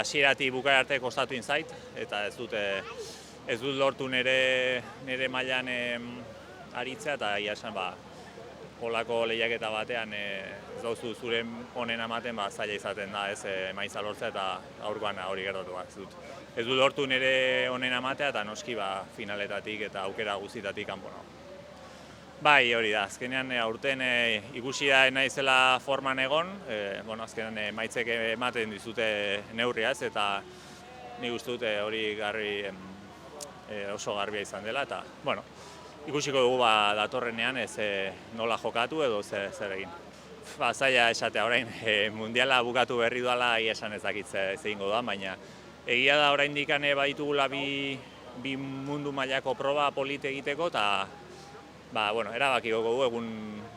hasieratik bukaera arte kostatu zait, eta ez dut lortu nire mailan aritzea, eta egia esan holako lehiaketa batean ez dauzu zuren honen ematen zaila izaten da, ez emaitza lortzea, eta gaurkoan hori gertatu ez dut lortu nire honen ematea, eta noski finaletatik eta aukera guztietatik kanpo nago. Bai, hori da, azkenean aurten ikusi da naizela forman egon, azkenean emaitzek ematen dizute neurriaz, eta nik uste dut hori oso garbia izan dela, eta ikusiko dugu datorrenean nola jokatu edo zer egin. Zaila esatea orain, mundiala bukatu berri duela egia esan ez dakit ez egingo da, baina egia da oraindik baditugula bi mundu mailako proba polite egiteko, eta erabakiko dugu egun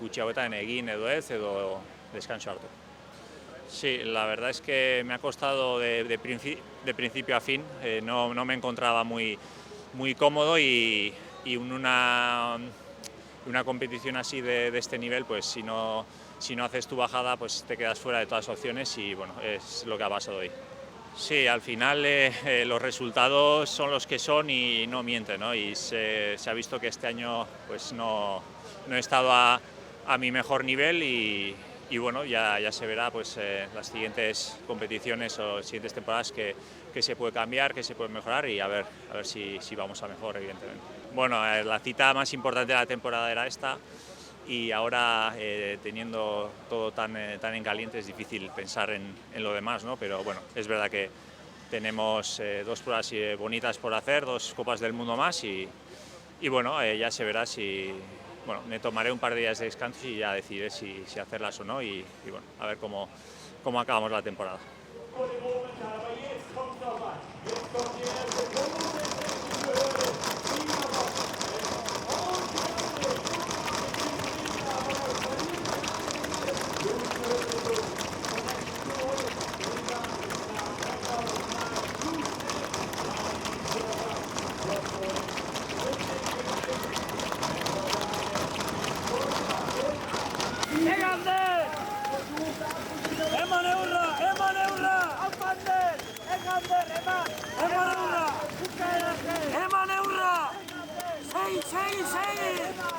gutxi hauetan egin edo ez, edo descanso hartu. Sí, la verdad es que me ha costado de principio a fin, no me encontraba muy cómodo y una competición así de este nivel, pues si no haces tu bajada, pues te quedas fuera de todas las opciones y es lo que ha pasado hoy. Sí, al final los resultados son los que son y no mienten, ¿no? Y se ha visto que este año pues no he estado a mi mejor nivel y ya se verá pues las siguientes competiciones o siguientes temporadas que se puede cambiar, que se puede mejorar y a ver si vamos a mejor, evidentemente. Bueno, la cita más importante de la temporada era esta y ahora teniendo todo tan en caliente es difícil pensar en lo demás, ¿no? Pero es verdad que tenemos 2 pruebas bonitas por hacer, 2 Copas del Mundo más y ya se verá si... me tomaré un par de días de descanso y ya decidiré si hacerlas o no y a ver cómo acabamos la temporada. Eman eurra! Sei!